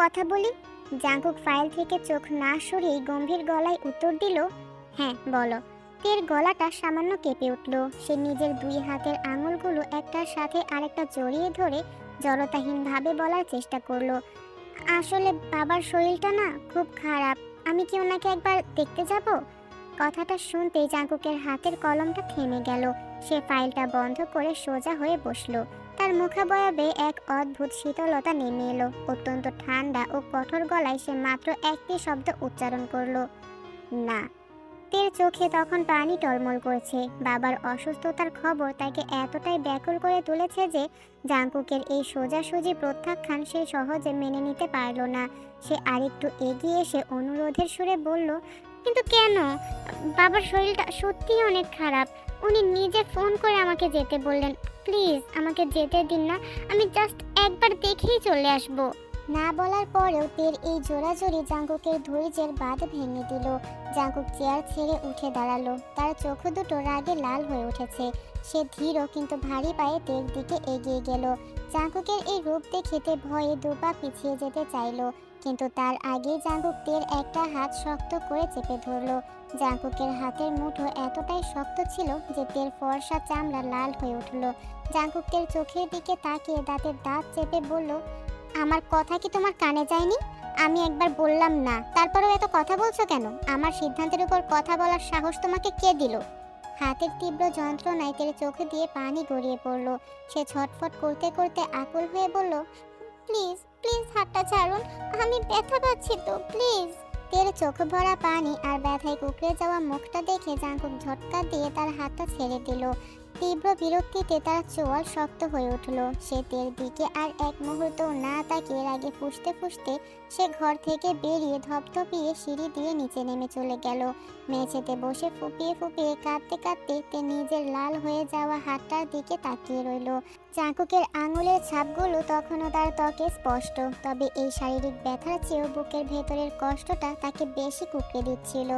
কথা বলি? Jungkook file থেকে চোখ না সরিয়ে গম্ভীর গলায় উত্তর দিল, হ্যাঁ বলো। তের গলাটা সামান্য কেঁপে উঠল। সে নিজের দুই হাতের আঙুলগুলো একটার সাথে আরেকটা জড়িয়ে ধরে জড়তাহীনভাবে বলার চেষ্টা করলো, আসলে বাবার শরীরটা না খুব খারাপ। আমি কি ওনাকে একবার দেখতে যাব? কথাটা শুনতেই জাঙ্কুকের হাতের কলমটা থেমে গেল। সে ফাইলটা বন্ধ করে সোজা হয়ে বসলো। তার মুখাবয়বে এক অদ্ভুত শীতলতা নেমে এলো। অত্যন্ত ঠান্ডা ও কঠোর গলায় সে মাত্র একটি শব্দ উচ্চারণ করলো, না। তের চোখে তখন পানি টলমল করছে। বাবার অসুস্থতার খবর তাকে এতটাই ব্যাকুল করে তুলেছে যে জাঙ্কুকের এই সোজাসুজি প্রত্যাখ্যান সে সহজে মেনে নিতে পারল না। সে আরেকটু এগিয়ে এসে অনুরোধের সুরে বলল, কিন্তু কেন? বাবার শরীরটা সত্যিই অনেক খারাপ। উনি নিজে ফোন করে আমাকে যেতে বললেন। প্লিজ আমাকে যেতে দিন না, আমি জাস্ট একবার দেখেই চলে আসব। না বলার পরেও তের এই জোরাজোরি জাঙ্কুকের ধৈর্যের বাঁধ ভেঙে দিল। জাঙ্কুক চেয়ার ছেড়ে উঠে দাঁড়ালো। তার চোখ দুটো রাগে লাল হয়ে উঠেছে। সে ধীর কিন্তু ভারী পায়ে তের দিকে এগিয়ে গেল। জাঙ্কুকের এই রূপ দেখে তে ভয়ে দুপা পিছিয়ে যেতে চাইল, কিন্তু তার আগেই জাঙ্কুক তের একটা হাত শক্ত করে চেপে ধরল। জাঙ্কুকের হাতের মুঠো এতটাই শক্ত ছিল যে তের ফর্সা চামড়া লাল হয়ে উঠল। জাঙ্কুক তের চোখের দিকে তাকিয়ে দাঁতের দাঁত চেপে বলল, আমার কথা কি তোমার কানে যায়নি? আমি একবার বললাম না, তারপরেও এত কথা বলছো কেন? আমার সিদ্ধান্তের উপর কথা বলার সাহস তোমাকে কে দিল? হাতের তীব্র যন্ত্রণায় তের চোখে দিয়ে পানি গড়িয়ে পড়ল। সে ছটফট করতে করতে আকুল হয়ে বলল, প্লিজ প্লিজ হাতটা ছাড়ুন, আমি ব্যথা পাচ্ছি তো, প্লিজ। তের চোখ ভরা পানি আর ব্যথায় কুকড়ে যাওয়া মুখটা দেখে জাঙ্কুক ঝটকা দিয়ে তার হাতটা ছেড়ে দিল। তীব্র বিরক্তিতে তার চোয়াল শক্ত হয়ে উঠল। সে তের দিকে আর এক মুহূর্ত না তাকিয়ে রাগে ফুঁসতে ফুঁসতে সে ঘর থেকে বেরিয়ে ধপধপিয়ে সিঁড়ি দিয়ে নিচে নেমে চলে গেল। মেঝেতে বসে ফুপিয়ে ফুপিয়ে কাঁদতে কাঁদতে তে নিজের লাল হয়ে যাওয়া হাতটার দিকে তাকিয়ে রইল। জাঙ্কুকের আঙুলের ছাপগুলো তখনও তার ত্বকে স্পষ্ট, তবে এই শারীরিক ব্যথার চেয়েও বুকের ভেতরের কষ্টটা তাকে বেশি কুঁকড়ে দিচ্ছিল।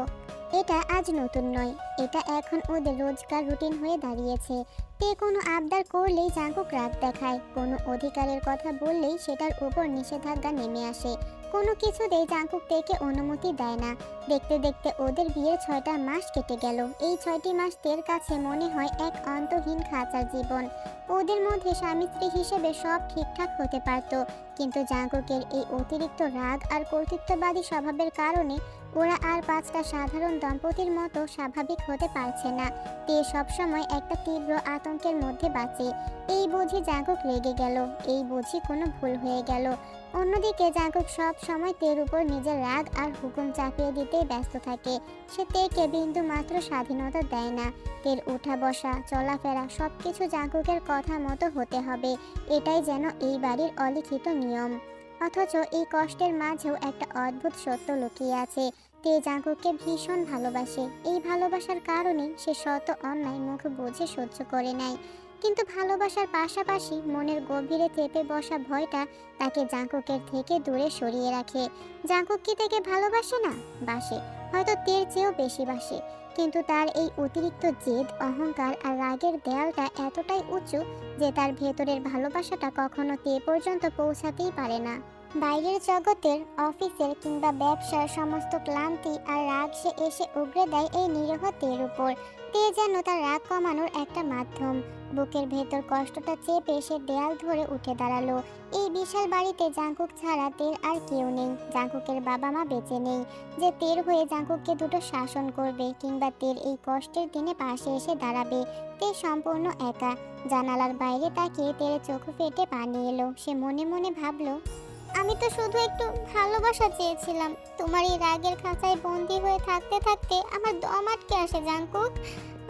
এটা আজ নতুন নয়, এটা এখন ওদের রোজকার রুটিন হয়ে দাঁড়িয়েছে। তে কোনো আবদার করলেই জাঙ্কুক রাগ দেখায়, কোনো অধিকারের কথা বললেই সেটার উপর নিষেধাজ্ঞা নেমে আসে। কোনো কিছুতেই জাঙ্কুক তেকে অনুমতি দেয় না। দেখতে দেখতে ওদের বিয়ের 6টা মাস কেটে গেল। এই 6টি মাস তের কাছে মনে হয় এক অন্তহীন খাঁচার জীবন। ওদের মধ্যে স্বামী স্ত্রী হিসেবে সব ঠিকঠাক হতে পারত, কিন্তু জাঙ্কুকের এই অতিরিক্ত রাগ আর কর্তৃত্ববাদী স্বভাবের কারণে ওরা আর 5টা সাধারণ দম্পতির মতো স্বাভাবিক হতে পারছে না। তে সবসময় একটা তীব্র আতঙ্কের মধ্যে বাঁচে। এই বুঝি জাঙ্কুক রেগে গেল, এই বুঝি কোনো ভুল হয়ে গেল। অন্যদিকে জাঙ্কুক সব সময় তের উপর নিজের রাগ আর হুকুম চাপিয়ে দিতেই ব্যস্ত থাকে। সে তেকে বিন্দু মাত্র স্বাধীনতা দেয় না। তের উঠা বসা চলাফেরা সবকিছু জাঙ্কুকের কথা মতো হতে হবে, এটাই যেন এই বাড়ির অলিখিত নিয়ম। অথচ এই কষ্টের মাঝেও একটা অদ্ভুত সত্য লুকিয়ে আছে। তে জাঙ্কুককে ভীষণ ভালোবাসে। এই ভালোবাসার কারণে সে শত অন্যায় মুখ বুঝে সহ্য করে নেয়। কিন্তু ভালোবাসার পাশাপাশি মনের গভীরে চেপে বসা ভয়টা তাকে জাঙ্কুকের থেকে দূরে সরিয়ে রাখে। জাঙ্কুক কি তাকে ভালোবাসে না? বাসে, হয়তো তের চেয়েও বেশি বাসে, কিন্তু তার এই অতিরিক্ত জেদ, অহংকার আর রাগের দেয়ালটা এতটাই উঁচু যে তার ভেতরের ভালোবাসাটা কখনো তে পর্যন্ত পৌঁছাতেই পারে না। বাইরের জগতের, অফিসের কিংবা ব্যবসার সমস্ত ক্লান্তি আর রাগ সে এসে উগরে দেয় এই নিরীহ তের উপর। তে যেন তার রাগ কমানোর একটা মাধ্যম। বুকের ভেতর কষ্টটা চেপে সে দেয়াল ধরে উঠে দাঁড়ালো। এই বিশাল বাড়িতে জাঙ্কুক ছাড়া তের আর কেউ নেই। জাঙ্কুকের বাবা মা বেঁচে নেই যে তের হয়ে জাঙ্কুককে দুটো শাসন করবে কিংবা তের এই কষ্টের দিনে পাশে এসে দাঁড়াবে। তে সম্পূর্ণ একা। জানালার বাইরে তাকিয়ে তের চোখ ফেটে পানি এলো। সে মনে মনে ভাবলো, আমি তো শুধু একটু ভালোবাসা চেয়েছিলাম। তোমার এই রাগের খাঁচায় বন্দি হয়ে থাকতে থাকতে আমার দম আটকে আসে জাঙ্কুক।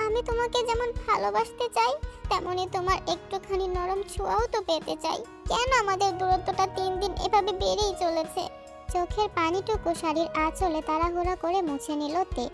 আমি তোমাকে যেমন ভালোবাসতে চাই, তেমনি তোমার একটুখানি নরম ছোঁয়াও তো পেতে চাই। কেন আমাদের দূরত্বটা দিন দিন এভাবে বেড়েই চলেছে? চোখের পানিটুকু শাড়ির আঁচলে তাড়াহুড়া করে মুছে নিল তে।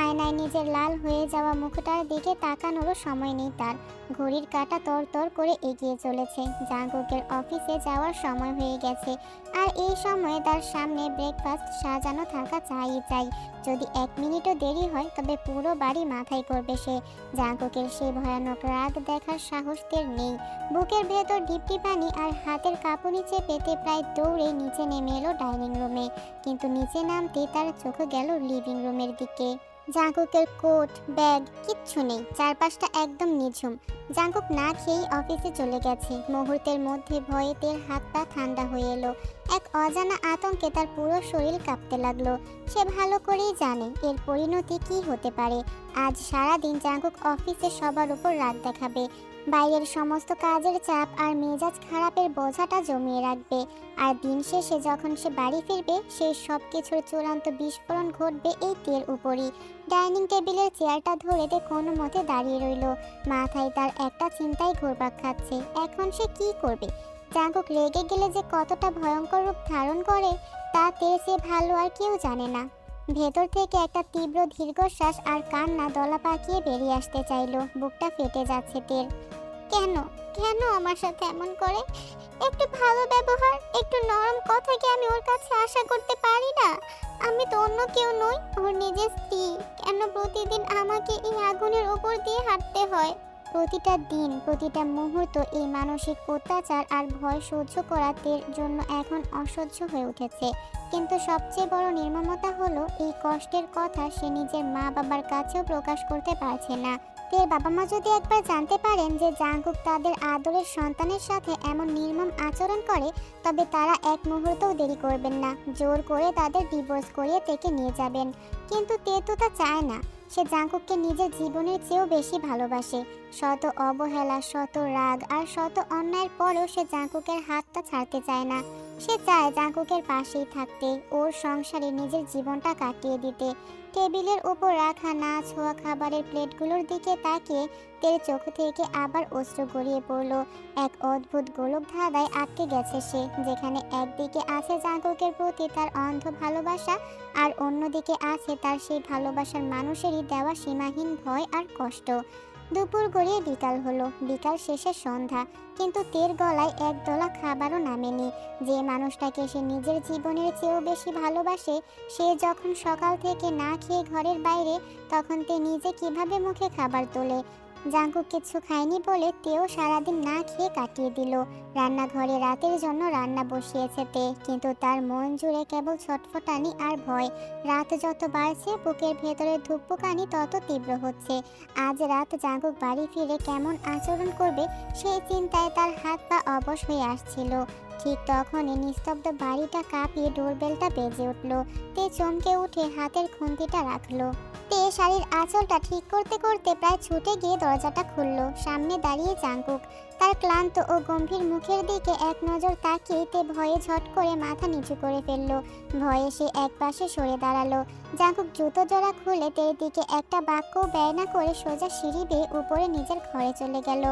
আয়নায় নিজের লাল হয়ে যাওয়া মুখটার দিকে তাকানোরও সময় নেই তার। ঘড়ির কাঁটা তর করে এগিয়ে চলেছে। জাঙ্কুকের অফিসে যাওয়ার সময় হয়ে গেছে, আর এই সময়ে তার সামনে ব্রেকফাস্ট সাজানো থাকা চাই। যদি 1 মিনিটও দেরি হয় তবে পুরো বাড়ি মাথায় করবে সে। জাঙ্কুকের সেই ভয়ানক রাগ দেখার সাহস তের নেই। বুকের ভেতর ঢিপটি পানি আর হাতের কাঁপুনি চেপেতে প্রায় দৌড়ে নিচে নেমে এলো ডাইনিং রুমে। কিন্তু নিচে নামতেই তার চোখ গেল লিভিং রুমের দিকে। জাঙ্কুকের কোট ব্যাগ কিচ্ছু নেই, চারপাশটা একদম নিঝুম। জাঙ্কুক না খেয়েই অফিসে চলে গেছে। মুহূর্তের মধ্যে ভয়ে তের হাত পা ঠান্ডা হয়ে এলো। এক অজানা আতঙ্কে তার পুরো শরীর কাঁপতে লাগলো। সে ভালো করেই জানে এর পরিণতি কি হতে পারে। আজ সারাদিন জাঙ্কুক অফিসে সবার উপর রাগ দেখাবে, বাইরের সমস্ত কাজের চাপ আর মেজাজ খারাপের বোঝাটা জমিয়ে রাখবে। আর দিন শেষে যখন সে বাড়ি ফিরবে সেই সব কিছুর চূড়ান্ত বিস্ফোরণ ঘটবে এই তের উপরই। ডাইনিং টেবিলের চেয়ারটা ধরে তে কোনো মতে দাঁড়িয়ে রইল। মাথায় তার একটা চিন্তাই ঘুরপাক খাচ্ছে, এখন সে কি করবে। জাঙ্কুক রেগে গেলে যে কতটা ভয়ঙ্কর রূপ ধারণ করে তা তের চেয়ে ভালো আর কেউ জানে না। ভেতর থেকে একটা তীব্র দীর্ঘশ্বাস আর কান্না দলা পাকিয়ে বেরিয়ে আসতে চাইলো। বুকটা ফেটে যাচ্ছে তের। কেন কেন আমার সাথে এমন করে? একটু ভালো ব্যবহার, একটু নরম কথা কি আমি ওর কাছে আশা করতে পারি না? আমি তো অন্য কেউ নই, ওর নিজের স্ত্রী। কেন প্রতিদিন আমাকে এই আগুনের ওপর দিয়ে হাঁটতে হয়? প্রতিটা দিন, প্রতিটা মুহূর্ত এই মানসিক অত্যাচার আর ভয় সহ্য করার জন্য এখন অসহ্য হয়ে উঠেছে। কিন্তু সবচেয়ে বড় নির্মমতা হলো এই কষ্টের কথা সে নিজের মা বাবার কাছেও প্রকাশ করতে পারছে না। তের বাবা মা যদি একবার জানতে পারেন যে জাঙ্কুক তাদের আদরের সন্তানের সাথে এমন নির্মম আচরণ করে তবে তারা এক মুহূর্তও দেরি করবেন না, জোর করে তাদের ডিভোর্স করিয়ে তেকে নিয়ে যাবেন। কিন্তু তে তো তা চায় না। সে জাঙ্কুককে নিজের জীবনের চেয়েও বেশি ভালোবাসে। শত অবহেলা, শত রাগ আর শত অন্যায়ের পরেও সে জাঙ্কুকের হাতটা ছাড়তে চায় না। সে চায় জাঙ্কুকের পাশেই থাকতে, ওর সংসারে নিজের জীবনটা কাটিয়ে দিতে। টেবিলের উপর রাখা না ছোঁয়া খাবারের প্লেটগুলোর দিকে তাকিয়ে তের চোখ থেকে আবার অশ্রু গড়িয়ে পড়ল। এক অদ্ভুত গোলক ধাঁধায় আটকে গেছে সে, যেখানে একদিকে আছে জাঙ্কুকের প্রতি তার অন্ধ ভালোবাসা আর অন্যদিকে আছে তার সেই ভালোবাসার মানুষেরই দেওয়া সীমাহীন ভয় আর কষ্ট। দুপুর গড়িয়ে বিকাল হলো, বিকাল শেষে সন্ধ্যা, কিন্তু তের গলায় এক দলা খাবারও নামেনি। যে মানুষটাকে সে নিজের জীবনের চেয়েও বেশি ভালোবাসে সে যখন সকাল থেকে না খেয়ে ঘরের বাইরে, তখন তে নিজে কিভাবে মুখে খাবার তোলে? জাঙ্কুক কিছু খায়নি বলে তেও সারাদিন না খেয়ে কাটিয়ে দিল। রান্নাঘরে রাতের জন্য রান্না বসিয়েছে তে, কিন্তু তার মন জুড়ে কেবল ছটফটানি আর ভয়। রাত যত বাড়ছে বুকের ভেতরে ধুকপুকানি তত তীব্র হচ্ছে। আজ রাত জাঙ্কুক বাড়ি ফিরে কেমন আচরণ করবে সেই চিন্তায় তার হাত পা অবশ হয়ে আসছিল। ঠিক তখনই নিস্তব্ধ বাড়িটা কাঁপিয়ে ডোরবেলটা বেজে উঠল। তে চমকে উঠে হাতের খুন্তিটা রাখলো। তে শাড়ির আঁচলটা ঠিক করতে করতে প্রায় ছুটে গিয়ে দরজাটা খুলল। সামনে দাঁড়িয়ে জাঙ্কুক। তার ক্লান্ত ও গম্ভীর মুখের দিকে এক নজর তাকিয়ে তে ভয়ে ঝট করে মাথা নিচু করে ফেলল। ভয়ে সে একপাশে সরে দাঁড়ালো। জাঙ্কুক জুতো জোড়া খুলে তের দিকে একটা বাক্যও ব্যয় না করে সোজা সিঁড়ি বেয়ে উপরে নিজের ঘরে চলে গেল।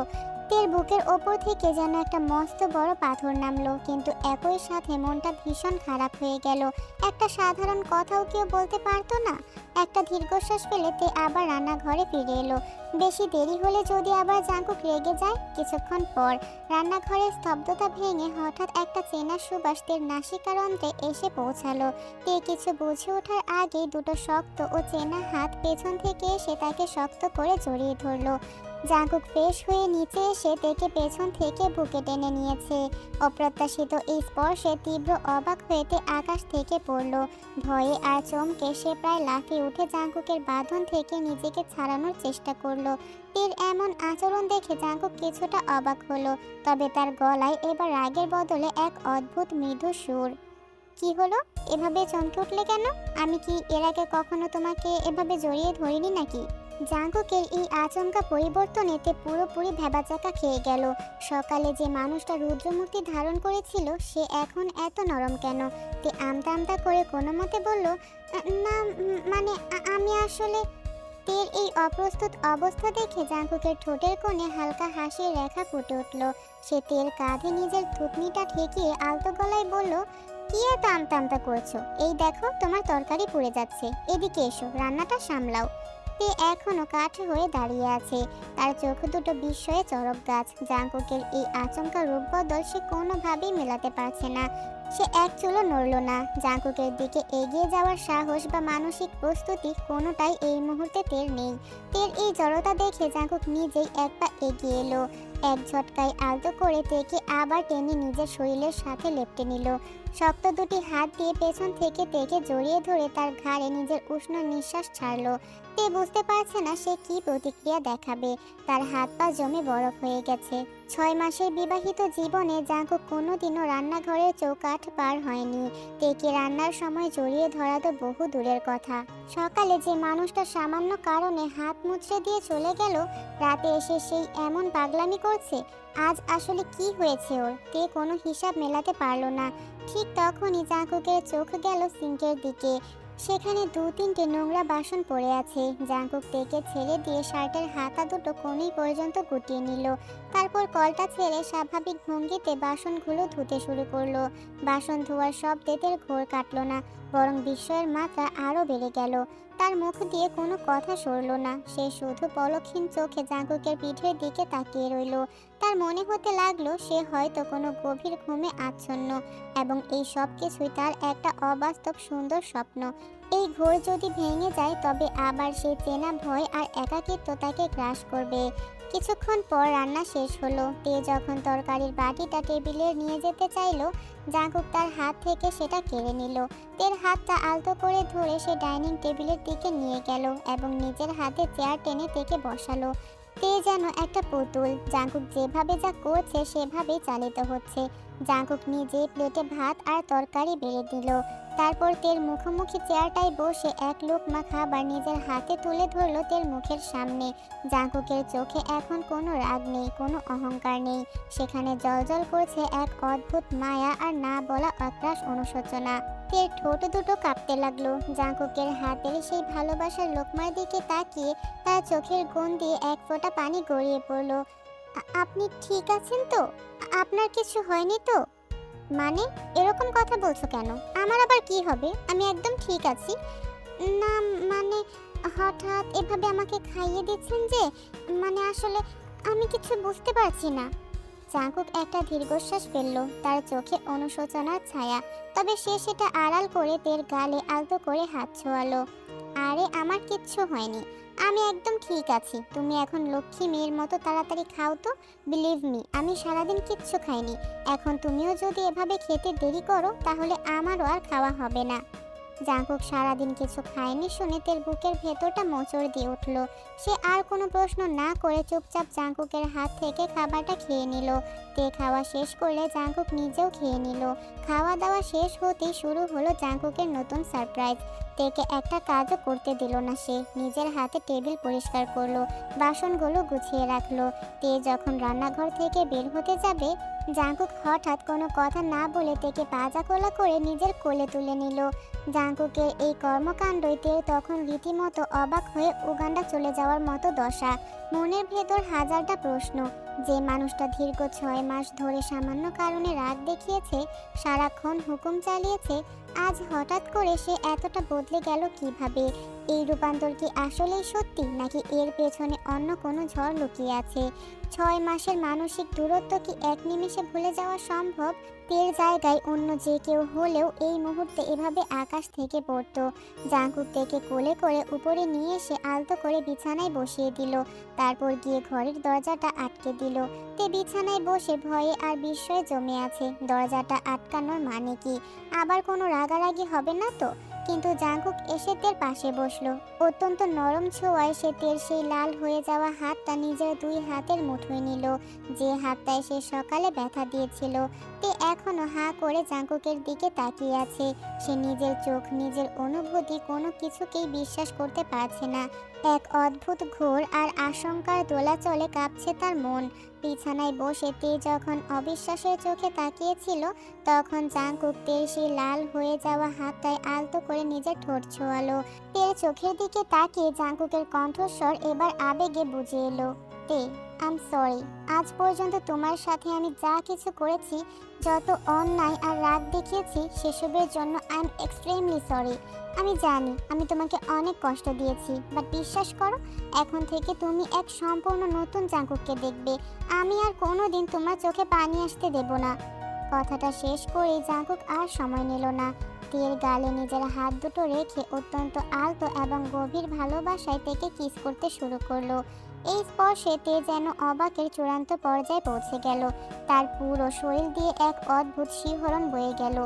তের বুকের ওপর থেকে যেন একটা মস্ত বড় পাথর নামলো, কিন্তু একই সাথে মনটা ভীষণ খারাপ হয়ে গেল। একটা সাধারণ কথাও কেউ বলতে পারতো না। একটা দীর্ঘশ্বাস ফেলে তে আবার রান্নাঘরে ফিরে এলো। বেশি দেরি হলে যদি আবার জাঙ্কুক রেগে যায়। কিছুক্ষণ পর রান্নাঘরের স্তব্ধতা ভেঙে হঠাৎ একটা চেনা সুবাস তের নাসিকারন্ধ্রে এসে পৌঁছালো। তে কিছু বুঝে ওঠার আগেই দুটো শক্ত ও চেনা হাত পেছন থেকে এসে তাকে শক্ত করে জড়িয়ে ধরলো। জাঙ্কুক ফ্রেশ হয়ে নিচে এসে তেকে পেছন থেকে বুকে টেনে নিয়েছে। অপ্রত্যাশিত এই স্পর্শে তীব্র অবাক হয়েতে আকাশ থেকে পড়ল। ভয়ে আর চমকে সে প্রায় লাফিয়ে উঠে জাঙ্কুকের বাঁধন থেকে নিজেকে ছাড়ানোর চেষ্টা করলো। তের এমন আচরণ দেখে জাঙ্কুক কিছুটা অবাক হলো, তবে তার গলায় এবার রাগের বদলে এক অদ্ভুত মৃদু সুর। কি হলো? এভাবে চমকে উঠলে কেন? আমি কি এর আগে কখনো তোমাকে এভাবে জড়িয়ে ধরিনি নাকি? জাঙ্কুকের এই আচমকা পরিবর্তনেতে পুরোপুরি ভ্যাবাচাকা খেয়ে গেল। সকালে যে মানুষটা রুদ্রমূর্তি ধারণ করেছিল সে এখন এত নরম কেন? তে আমতা আমতা করে কোনো মতে বলল, না মানে আমি আসলে। তের এই অপ্রস্তুত অবস্থা দেখে জাঙ্কুকের ঠোঁটের কোণে হালকা হাসির রেখা ফুটে উঠল। সে তের কাঁধে নিজের থুতনিটা ঠেকিয়ে আলতো গলায় বলল, কি এত আমতা আমতা করছো? এই দেখো তোমার তরকারি পুড়ে যাচ্ছে, এদিকে এসো, রান্নাটা সামলাও। তে এখনো কাঠ হয়ে দাঁড়িয়ে আছে, তার চোখ দুটো বিস্ময়ে চড়ক গাছ। জাঙ্কুকের এই আচমকা রূপ বদল সে কোনোভাবেই মেলাতে পারছে না। সে এক চুলও নড়ল না। জাঙ্কুকের দিকে এগিয়ে যাওয়ার সাহস বা মানসিক প্রস্তুতি কোনোটাই এই মুহূর্তে তের নেই। তের এই জড়তা দেখে জাঙ্কুক নিজেই এক পা এগিয়ে এলো। এক ঝটকায় আলতো করে তেকে আবার টেনে নিজের শরীরের সাথে লেপ্টে নিল। শক্ত দুটি হাত দিয়ে পেছন থেকে তেকে জড়িয়ে ধরে তার ঘাড়ে নিজের উষ্ণ নিঃশ্বাস ছাড়ল। তে বুঝতে পারছে না সে কি প্রতিক্রিয়া দেখাবে। তার হাত পা জমে বরফ হয়ে গেছে। 6 মাসের বিবাহিত জীবনে জাঙ্কুক কোনোদিনও রান্নাঘরের চৌকাঠ পার হয়নি। তেকে রান্নার সময় জড়িয়ে ধরা তো বহু দূরের কথা। সকালে যে মানুষটা সামান্য কারণে হাত মুচড়ে দিয়ে চলে গেল, রাতে এসে সেই এমন পাগলামি করছে। আজ আসলে কি হয়েছে ওর? তে কোনো হিসাব মেলাতে পারল না। ঠিক তখনই জাঙ্কুকের চোখ গেল সিঙ্কের দিকে। সেখানে 2-3টে নোংরা বাসন পড়ে আছে। জাঙ্কুক তেকে ছেড়ে দিয়ে শার্টের হাতা দুটো কোণেই পর্যন্ত গুটিয়ে নিল। তারপর কলটা ছেড়ে স্বাভাবিক ভঙ্গিতে বাসনগুলো ধুতে শুরু করলো। বাসন ধোয়ার শব্দে তের ঘোর কাটল না, বরং বিস্ময়ের মাত্রা আরও বেড়ে গেল। তার মুখ দিয়ে কোনো কথা সরল না। সে শুধু পলকহীন চোখে জাঙ্কুকের পিঠের দিকে তাকিয়ে রইল। তার মনে হতে লাগলো সে হয়তো কোনো গভীর ঘুমে আচ্ছন্ন এবং এই সব কিছুই তার একটা অবাস্তব সুন্দর স্বপ্ন। এই ঘোর যদি ভেঙে যায় তবে আবার সেই চেনা ভয় আর একাকিত্ব তাকে গ্রাস করবে। কিছুক্ষণ পর রান্না শেষ হলো। তে যখন তরকারির বাটিটা টেবিলে নিয়ে যেতে চাইলো, জাঙ্কুক তার হাত থেকে সেটা কেড়ে নিল। তের হাতটা আলতো করে ধরে সে ডাইনিং টেবিলের দিকে নিয়ে গেল এবং নিজের হাতে চেয়ার টেনে তেকে বসালো। তে যেন একটা পুতুল। জাঙ্কুক যেভাবে যা করছে সেভাবেই চালিত হচ্ছে। জাঙ্কুক নিজে প্লেটে ভাত আর তরকারি বেড়ে দিল। তারপর তের মুখোমুখি চেয়ারটায় বসে এক লোকমা খাবার নিজের হাতে তুলে ধরল তের মুখের সামনে। জাঙ্কুকের চোখে এখন কোনো রাগ নেই, কোনো অহংকার নেই। সেখানে জ্বলজ্বল করছে এক অদ্ভুত মায়া আর না বলা অক্রাশ অনুশোচনা। তের ঠোঁট দুটো কাঁপতে লাগলো। জাঙ্কুকের হাতের সেই ভালোবাসার লোকমার দিকে তাকিয়ে তার চোখের কোণ দিয়ে এক ফোঁটা পানি গড়িয়ে পড়ল। আপনি ঠিক আছেন তো? আপনার কিছু হয়নি তো? মানে, এরকম কথা বলছো কেন? আমার আবার কি হবে? আমি একদম ঠিক আছি। না, মানে হঠাৎ এভাবে আমাকে খাইয়ে দিচ্ছেন যে, মানে আসলে আমি কিছু বুঝতে পারছি না। জাঙ্কুক একটা দীর্ঘশ্বাস ফেলল। তার চোখে অনুশোচনার ছায়া। তবে সে সেটা আড়াল করে তের গালে আলতো করে হাত ছোঁয়ালো। আরে আমার কিচ্ছু হয়নি, আমি একদম ঠিক আছি। তুমি এখন লক্ষ্মী মেয়ের মতো তাড়াতাড়ি খাও তো। বিলিভ মি, আমি সারাদিন কিচ্ছু খাইনি। এখন তুমিও যদি এভাবে খেতে দেরি করো তাহলে আমারও আর খাওয়া হবে না। জাঙ্কুক সারাদিন কিছু খায়নি শুনে তের বুকের ভেতরটা মোচড় দিয়ে উঠল। সে আর কোনো প্রশ্ন না করে চুপচাপ জাঙ্কুকের হাত থেকে খাবারটা খেয়ে নিল। তে খাওয়া শেষ করলে জাঙ্কুক নিজেও খেয়ে নিল। খাওয়া দাওয়া শেষ হতেই শুরু হলো জাঙ্কুকের নতুন সারপ্রাইজ। তেকে একটা কাজও করতে দিল না সে। নিজের হাতে টেবিল পরিষ্কার করলো, বাসনগুলো গুছিয়ে রাখলো। তে যখন রান্নাঘর থেকে বের হতে যাবে, জাঙ্কুক হঠাৎ কোনো কথা না বলে তেকে পাজা কোলা করে নিজের কোলে তুলে নিল। জাঙ্কুকের এই কর্মকাণ্ডই তের তখন রীতিমতো অবাক হয়ে উগান্ডা চলে যাওয়ার মতো দশা। মনের ভেতর হাজারটা প্রশ্ন। যে মানুষটা দীর্ঘ 6 মাস ধরে সামান্য কারণে রাগ দেখিয়েছে, সারাক্ষণ হুকুম চালিয়েছে, আজ হঠাৎ করে সে এতটা বদলে গেল কিভাবে? এই রূপান্তর কি আসলেই সত্যি, নাকি এর পেছনে অন্য কোনো ঝড় লুকিয়ে আছে? 6 মাসের মানসিক দূরত্ব কি এক নিমেষে ভুলে যাওয়া সম্ভব? তের জায়গায় অন্য যে কেউ হলেও এই মুহূর্তে এভাবে আকাশ থেকে পড়তো। জাঙ্কুক তেকে কোলে করে উপরে নিয়ে এসে আলতো করে বিছানায় বসিয়ে দিল। তারপর গিয়ে ঘরের দরজাটা আটকে দিল। তে বিছানায় বসে ভয়ে আর বিস্ময়ে জমে আছে। দরজাটা আটকানোর মানে কি? আবার কোনো রাগারাগি হবে না তো? কিন্তু জাঙ্কুক এসে তের পাশে বসলো। অত্যন্ত নরম ছোঁয়ায় সে তের সেই লাল হয়ে যাওয়া হাতটা নিজের 2 হাতের মুঠোয় নিল, যে হাতটায় সে সকালে ব্যথা দিয়েছিল। তে এখনো হাঁ করে জাঙ্কুকের দিকে তাকিয়ে আছে। সে নিজের চোখ, নিজের অনুভূতি কোনো কিছুকেই বিশ্বাস করতে পারছে না। এক অদ্ভুত ঘোর আর আশঙ্কার দোলাচলে কাঁপছে তার মন। বিছানায় বসে তে যখন অবিশ্বাসের চোখে তাকিয়েছিল, তখন জাঙ্কুক তের সেই লাল হয়ে যাওয়া হাতটায় আলতো করে নিজের ঠোঁট ছোঁয়ালো। তের চোখের দিকে তাকিয়ে জাঙ্কুকের কণ্ঠস্বর এবার আবেগে বুঝে এলো। তে, আই এম সরি। আজ পর্যন্ত তোমার সাথে আমি যা কিছু করেছি, যত অন্যায় আর রাগ দেখিয়েছি, সেসবের জন্য আই এম এক্সট্রিমলি সরি। আমি জানি আমি তোমাকে অনেক কষ্ট দিয়েছি, বাট বিশ্বাস করো, এখন থেকে তুমি এক সম্পূর্ণ নতুন জাঙ্কুককে দেখবে। আমি আর কোনোদিন তোমার চোখে পানি আসতে দেব না। কথাটা শেষ করে জাঙ্কুক আর সময় নিল না। তের গালে নিজের হাত দুটো রেখে অত্যন্ত আলতো এবং গভীর ভালোবাসায় তেকে কিস করতে শুরু করলো। এই স্পর্শে তে যেন অবাকের চূড়ান্ত পর্যায়ে পৌঁছে গেল। তার পুরো শরীর দিয়ে এক অদ্ভুত শিহরণ বয়ে গেল।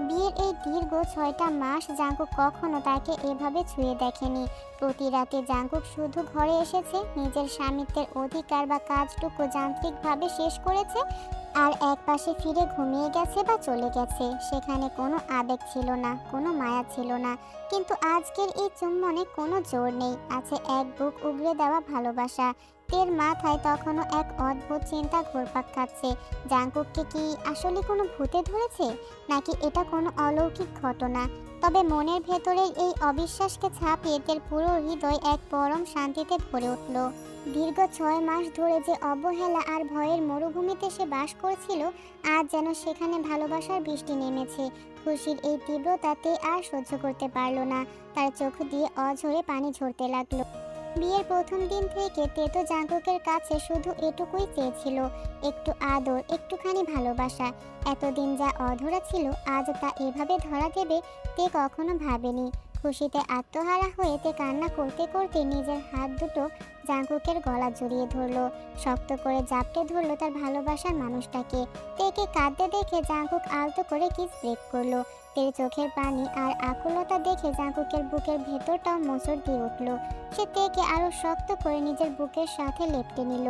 বিয়ের এই দীর্ঘ 6টা মাস জাঙ্কুক কখনো তাকে এভাবে ছুঁয়ে দেখেনি। প্রতি রাতে জাঙ্কুক শুধু ঘরে এসেছে, নিজের স্বামিত্বের অধিকার বা কাজটুকু যান্ত্রিকভাবে শেষ করেছে, আর একপাশে ফিরে ঘুমিয়ে গেছে বা চলে গেছে। সেখানে কোনো আবেগ ছিল না, কোনো মায়া ছিল না। কিন্তু আজকের এই চুম্বনে কোনো জোর নেই, আছে এক বুক উগড়ে দেওয়া ভালোবাসা। তের মাথায় তখনও এক অদ্ভুত চিন্তা ঘুরপাক খাচ্ছে। জাঙ্কুককে কি আসলে কোনো ভূতে ধরেছে, নাকি এটা কোনো অলৌকিক ঘটনা? তবে মনের ভেতরের এই অবিশ্বাসকে ছাপিয়ে তের পুরো হৃদয় এক পরম শান্তিতে ভরে উঠল। দীর্ঘ 6 মাস ধরে যে অবহেলা আর ভয়ের মরুভূমিতে সে বাস করছিল, আজ যেন সেখানে ভালোবাসার বৃষ্টি নেমেছে। খুশির এই তীব্রতাতে আর সহ্য করতে পারল না, তার চোখ দিয়ে অঝরে পানি ঝরতে লাগলো। বিয়ের প্রথম দিন থেকে তে তো জাঙ্কুকের কাছে শুধু এটুকুই চেয়েছিল, একটু আদর, একটুখানি ভালোবাসা। এতদিন যা অধরা ছিল আজ তা এভাবে ধরা দেবে তে কখনো ভাবেনি। খুশিতে আত্মহারা হয়ে তে কান্না করতে করতে নিজের হাত দুটো জাঙ্কুকের গলা জড়িয়ে ধরলো, শক্ত করে জাপটে ধরলো তার ভালোবাসার মানুষটাকে। তেকে কাঁদতে দেখে জাঙ্কুক আলতো করে কিস ব্রেক করলো। তের চোখের পানি আর আকুলতা দেখে জাঙ্কুকের বুকের ভেতরটাও মোচড় দিয়ে উঠল। সে তেকে আরো শক্ত করে নিজের বুকের সাথে লেপ্টে নিল।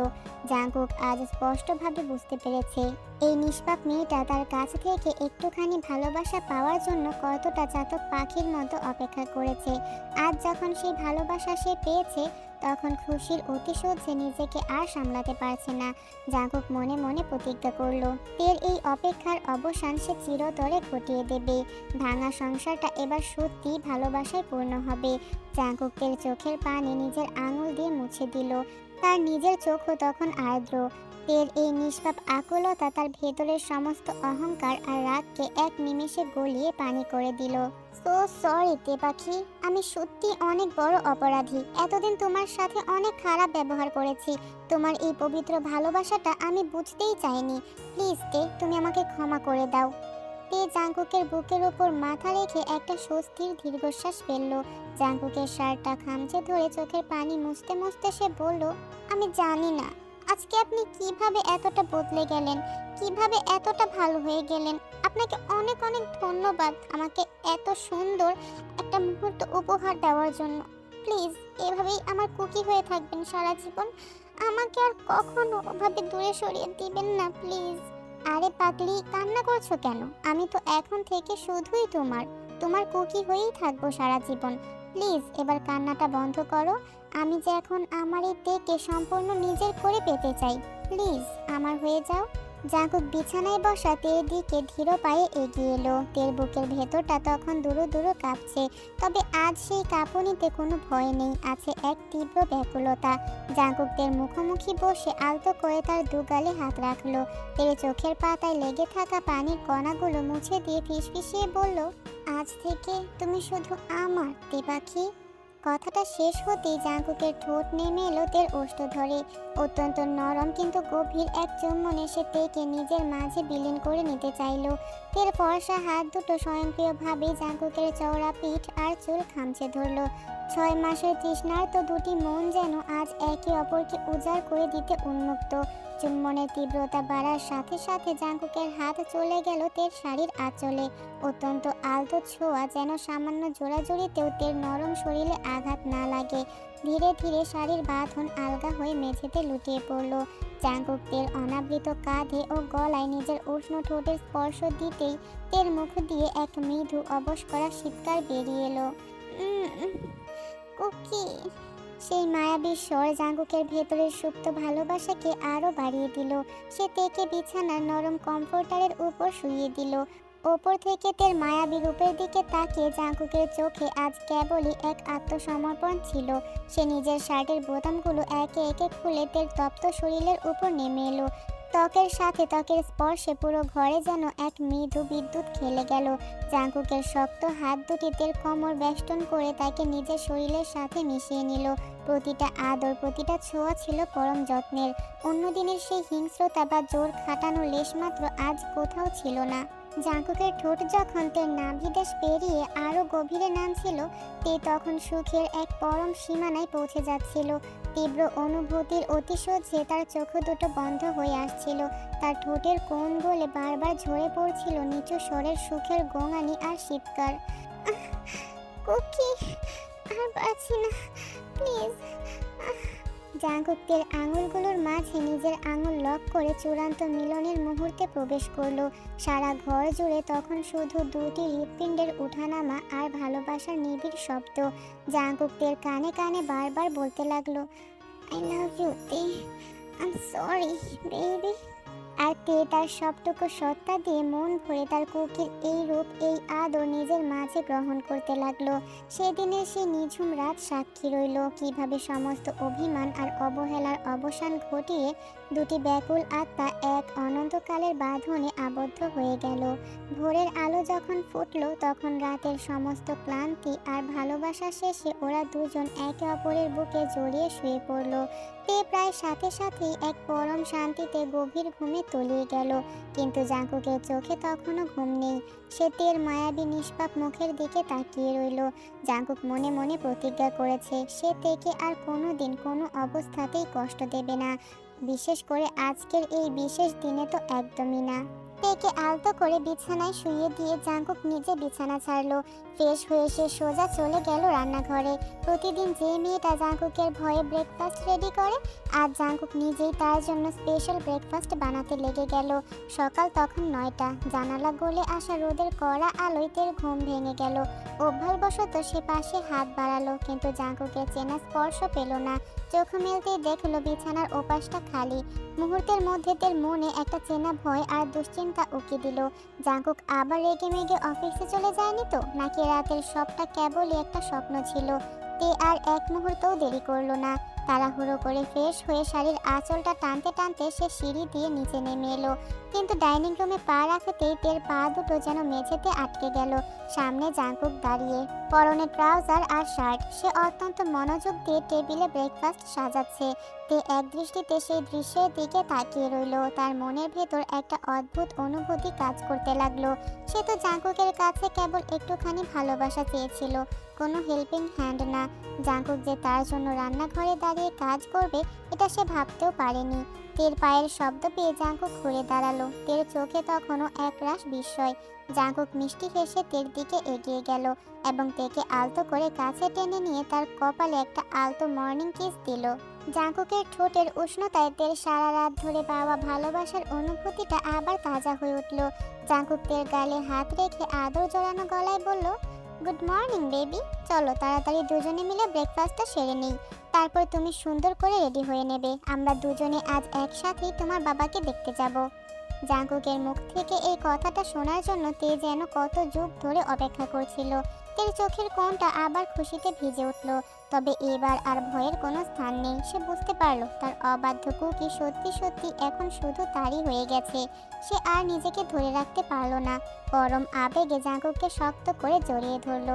জাঙ্কুক আজ স্পষ্টভাবে বুঝতে পেরেছে এই নিষ্পাপ মেয়েটা তার কাছ থেকে একটুখানি ভালোবাসা পাওয়ার জন্য কতটা চাতক পাখির মতো অপেক্ষা করেছে। আজ যখন সেই ভালোবাসা সে পেয়েছে, তখন খুশির অতিশয্যে নিজেকে আর সামলাতে পারছে না। জাঙ্কুক মনে মনে প্রতিজ্ঞা করলো, তের এই অপেক্ষার অবসান সে চিরতরে ঘটিয়ে দেবে। ভাঙা সংসারটা এবার সত্যি ভালোবাসায় পূর্ণ হবে। জাঙ্কুক তের চোখের পানি নিজের আঙুল দিয়ে মুছে দিল। তার নিজের চোখও তখন আর্দ্র। তের এই নিষ্পাপ আকুলতা তার ভেতরের সমস্ত অহংকার আর রাগকে এক নিমেষে গলিয়ে পানি করে দিল। সো সরি তে পাখি, আমি সত্যি অনেক বড় অপরাধী। এতদিন তোমার সাথে অনেক খারাপ ব্যবহার করেছি। তোমার এই পবিত্র ভালোবাসাটা আমি বুঝতেই চাইনি। প্লিজ তে, তুমি আমাকে ক্ষমা করে দাও। তে জাঙ্কুকের বুকের ওপর মাথা রেখে একটা স্বস্তির দীর্ঘশ্বাস ফেলল। জাঙ্কুকের শার্টটা খামচে ধরে চোখের পানি মুছতে মুছতে সে বলল, আমি জানি না আজকে আপনি কিভাবে এতটা বদলে গেলেন, কিভাবে এতটা ভালো হয়ে গেলেন। আপনাকে অনেক অনেক ধন্যবাদ আমাকে এত সুন্দর একটা মুহূর্ত উপহার দেওয়ার জন্য। প্লিজ এভাবেই আমার কুকি হয়ে থাকবেন সারা জীবন। আমাকে আর কখনো ওভাবে দূরে সরিয়ে দিবেন না প্লিজ। আরে পাগলি, কান্না করছো কেন? আমি তো এখন থেকে শুধুই তোমার কুকি হয়েই থাকবো সারা জীবন। প্লিজ এবার কান্নাটা বন্ধ করো। আমি যে এখন আমার এই তেকে সম্পূর্ণ নিজের করে পেতে চাই। প্লিজ আমার হয়ে যাও। জাঙ্কুক বিছানায় বসা তের দিকে ধীর পায়ে এগিয়ে এলো। তের বুকের ভেতরটা তখন দুরু দুরু কাঁপছে, তবে আজ সেই কাঁপুনিতে কোনো ভয় নেই, আছে এক তীব্র ব্যাকুলতা। জাঙ্কুক তের মুখোমুখি বসে আলতো করে তার দুগালে হাত রাখলো। তের চোখের পাতায় লেগে থাকা পানির কণাগুলো মুছে দিয়ে ফিসফিসিয়ে বলল, আজ থেকে তুমি শুধু আমার তে পাখি। কথাটা শেষ হতেই জাঙ্কুকের ঠোঁট নেমে এলো তের ওষ্ঠ ধরে। অত্যন্ত নরম কিন্তু গভীর এক চুম্বনে সে তেকে নিজের মাঝে বিলীন করে নিতে চাইল। তের ফর্সা হাত দুটো স্বয়ংক্রিয়ভাবে জাঙ্কুকের চওড়া পিঠ আর চুল খামচে ধরল। 6 মাসের তৃষ্ণার্ত দুটি মন যেন আজ একে অপরকে উজাড় করে দিতে উন্মুক্ত। চুম্বনের তীব্রতা বাড়ার সাথে সাথে জাঙ্কুকের হাত চলে গেল তের শাড়ির আঁচলে। অত্যন্ত আলতো ছোঁয়া যেন সামান্য জোড়াজড়িতেও তের নরম শরীরে আঘাত না লাগে। ধীরে ধীরে শাড়ির বাঁধন আলগা হয়ে মেঝেতে লুটিয়ে পড়ল। জাঙ্কুক তের অনাবৃত কাঁধে ও গলায় নিজের উষ্ণ ঠোঁটের স্পর্শ দিতেই তের মুখ দিয়ে এক মৃদু অবশ করা চিৎকার বেরিয়ে এলো, কুকি। সেই মায়াবী স্বর জাঙ্কুকের ভেতরের সুপ্ত ভালোবাসাকে আরো বাড়িয়ে দিল। সে তেকে বিছানার নরম কমফোর্টারের উপর শুইয়ে দিল। ওপর থেকে তের মায়াবী রূপের দিকে তাকিয়ে জাঙ্কুকের চোখে আজ কেবলই এক আত্মসমর্পণ ছিল। সে নিজের শার্টের বোতামগুলো একে একে খুলে তের তপ্ত শরীরের উপর নেমে এলো। ত্বকের সাথে ত্বকের স্পর্শে পুরো ঘরে যেন এক মৃদু বিদ্যুৎ খেলে গেল। জাঙ্কুকের শক্ত হাত দুটি তের কোমর বেষ্টন করে তাকে নিজের শরীরের সাথে মিশিয়ে নিল। প্রতিটা আদর, প্রতিটা ছোঁয়া ছিল পরম যত্নের। অন্যদিনের সেই হিংস্রতা বা জোর খাটানো লেশমাত্র আজ কোথাও ছিল না। জাঙ্কুকের ঠোঁট যখন তের নাভিদেশ পেরিয়ে আরো গভীরে নামছিল, তে তখন সুখের এক পরম সীমানায় পৌঁছে যাচ্ছিল। তীব্র অনুভূতির অতিশয্যে তার চোখ দুটো বন্ধ হয়ে আসছিল। তার ঠোঁটের কোণ গলে বারবার ঝরে পড়ছিল নিচু স্বরের সুখের গোঙানি আর চিৎকার। কুকি, আর পারছি না, প্লিজ। জাঙ্কুকের আঙুলগুলোর মাঝে নিজের আঙুল লক করে চূড়ান্ত মিলনের মুহূর্তে প্রবেশ করলো। সারা ঘর জুড়ে তখন শুধু দুটি হৃৎপিণ্ডের উঠানামা আর ভালোবাসার নিবিড় শব্দ। জাঙ্কুকের কানে কানে বারবার বলতে লাগলো, আই লাভ ইউ তে, আই এম সরি বেবি। আর তে তার সবটুকু সত্তা দিয়ে মন ভরে তার কুকির এই রূপ, এই আদর নিজের মাঝে গ্রহণ করতে লাগলো। সেদিনের সেই নিঝুম রাত সাক্ষী রইল কিভাবে সমস্ত অভিমান আর অবহেলার অবসান ঘটিয়ে দুটি ব্যাকুল আত্মা এক অনন্তকালের বাঁধনে আবদ্ধ হয়ে গেল। ভোরের আলো যখন ফুটল, তখন রাতের সমস্ত ক্লান্তি আর ভালোবাসা শেষে ওরা দুজন একে অপরের বুকে জড়িয়ে শুয়ে পড়ল। তে প্রায় সাথে সাথেই এক পরম শান্তিতে গভীর ঘুমে তলিয়ে গেল। কিন্তু জাঙ্কুকের চোখে তখনও ঘুম নেই। সে তের মায়াবী নিষ্পাপ মুখের দিকে তাকিয়ে রইল। জাঙ্কুক মনে মনে প্রতিজ্ঞা করেছে সে তেকে আর কোনোদিন কোনো অবস্থাতেই কষ্ট দেবে না, বিশেষ করে আজকের এই বিশেষ দিনে তো একদমই না। তেকে আলতো করে বিছানায় শুইয়ে দিয়ে জাঙ্কুক নিজে বিছানা ছাড়লো। ফ্রেশ হয়ে সে সোজা চলে গেল রান্নাঘরে। প্রতিদিন যে মেয়েটা জাঙ্কুকের ভয়ে ব্রেকফাস্ট রেডি করে, আজ জাঙ্কুক নিজেই তার জন্য স্পেশাল ব্রেকফাস্ট বানাতে লেগে গেল। সকাল তখন 9টা। জানালা গলে আসা রোদের কড়া আলোয় তের ঘুম ভেঙে গেল। অভ্যাসবশত সে পাশে হাত বাড়ালো, কিন্তু জাঙ্কুকের চেনা স্পর্শ পেল না। চোখ মেলতেই দেখলো বিছানার ওপাশটা খালি। মুহূর্তের মধ্যে তের মনে একটা চেনা ভয় আর দুশ্চিন্তা উকি দিল। জাঙ্কুক আবার রেগে মেগে অফিসে চলে যায়নি তো, নাকি রাতের সবটা কেবলই একটা স্বপ্ন ছিল? তে আর এক মুহূর্তও দেরি করলো না। তাড়াহুড়ো করে ফ্রেশ হয়ে শাড়ির আঁচলটা টানতে টানতে সে সিঁড়ি দিয়ে নিচে নেমে এলো। কিন্তু ডাইনিং রুমে পা রাখতেই তের পা দুটো যেন মেঝেতে আটকে গেল। সামনে জাঙ্কুক দাঁড়িয়ে, পরনে ট্রাউজার আর শার্ট। সে অত্যন্ত মনোযোগ দিয়ে টেবিলে ব্রেকফাস্ট সাজাচ্ছে। তে এক দৃষ্টিতে সেই দৃশ্যের দিকে তাকিয়ে রইল। তার মনের ভেতর একটা অদ্ভুত অনুভূতি কাজ করতে লাগলো। সে তো জাঙ্কুকের কাছে কেবল একটুখানি ভালোবাসা চেয়েছিল, কোনো হেল্পিং হ্যান্ড না। জাঙ্কুক যে তার জন্য রান্নাঘরে দাঁড়িয়ে কাজ করবে, এটা সে ভাবতেও পারেনি। তের পায়ের শব্দ পেয়ে জাঙ্কুক ঘুরে দাঁড়ালো। তের চোখে তখনও একরাশ বিস্ময়। জাঙ্কুক মিষ্টি হেসে তের দিকে এগিয়ে গেল এবং তেকে আলতো করে কাছে টেনে নিয়ে তার কপালে একটা আলতো মর্নিং কিস দিল। জাঙ্কুকের ঠোঁটের উষ্ণতায় তের সারা রাত ধরে পাওয়া ভালোবাসার অনুভূতিটা আবার তাজা হয়ে উঠল। জাঙ্কুক তের গালে হাত রেখে আদর জড়ানো গলায় বলল, গুড মর্নিং বেবি, চলো তাড়াতাড়ি দুজনে মিলে ব্রেকফাস্টটা সেরে নেই। তারপর তুমি সুন্দর করে রেডি হয়ে নেবে। আমরা দুজনে আজ একসাথেই তোমার বাবাকে দেখতে যাব। জাঙ্কুকের মুখ থেকে এই কথাটা শোনার জন্য তে যেন কত যুগ ধরে অপেক্ষা করছিল। তের চোখের কোণটা আবার খুশিতে ভিজে উঠল। তবে এবার আর ভয়ের কোনো স্থান নেই। সে বুঝতে পারল তার অবাধ্য কুকি সত্যি সত্যি এখন শুধু তারই হয়ে গেছে। সে আর নিজেকে ধরে রাখতে পারল না। পরম আবেগে জাঙ্কুককে শক্ত করে জড়িয়ে ধরল।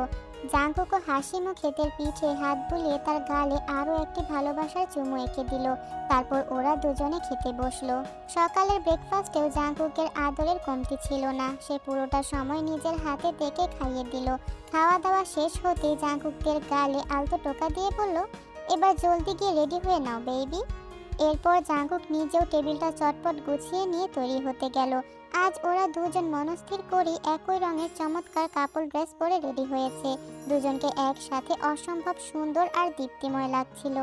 জাঙ্কুকও হাসি মুখে তের পিঠে হাত বুলিয়ে তার গালে আরও একটি ভালোবাসার চুমু এঁকে দিল। তারপর ওরা দুজনে খেতে বসলো। সকালের ব্রেকফাস্টেও জাঙ্কুকের আদরের কমতি ছিল না। সে পুরোটা সময় নিজের হাতে তেকে খাইয়ে দিল। খাওয়া দাওয়া শেষ হতেই জাঙ্কুকের গালে আলতো টোকা দিয়ে বলল, এবার জলদি গিয়ে রেডি হয়ে নাও বেবি। এরপর জাঙ্কুক নিজেও টেবিলটা চটপট গুছিয়ে নিয়ে তৈরি হতে গেল। আজ ওরা দুজন মনস্থির করেই একই রঙের চমৎকার কাপড় ড্রেস পরে রেডি হয়েছে। দুজনকে একসাথে অসম্ভব সুন্দর আর দীপ্তিময় লাগছিল।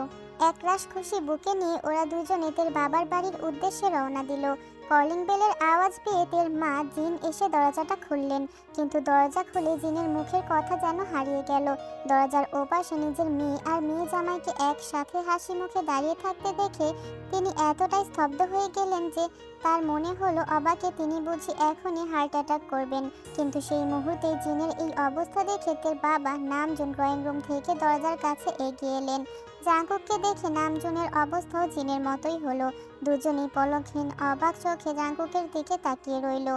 একরাশ খুশি বুকে নিয়ে ওরা দুজনে তের বাবার বাড়ির উদ্দেশ্যে রওনা দিল। কলিং বেলের আওয়াজ পেয়ে তের মা জিন এসে দরজাটা খুললেন, কিন্তু দরজা খুলে জিনের মুখের কথা যেন হারিয়ে গেল। দরজার ওপাশে নিজের মেয়ে আর মেয়ে জামাইকে একসাথে হাসি মুখে দাঁড়িয়ে থাকতে দেখে তিনি এতটাই স্তব্ধ হয়ে গেলেন যে তার মনে হলো অবাকে তিনি বুঝি এখনই হার্ট অ্যাটাক করবেন। কিন্তু সেই মুহূর্তে জিনের এই অবস্থা দেখে তের বাবা নামজুন ড্রয়িং রুম থেকে দরজার কাছে এগিয়ে এলেন। জাঙ্কুককে দেখে নামজনের অবস্থাও জিনের মতোই হলো। দুজনেই পলকহীন অবাক চোখে জাঙ্কুকের দিকে তাকিয়ে রইল।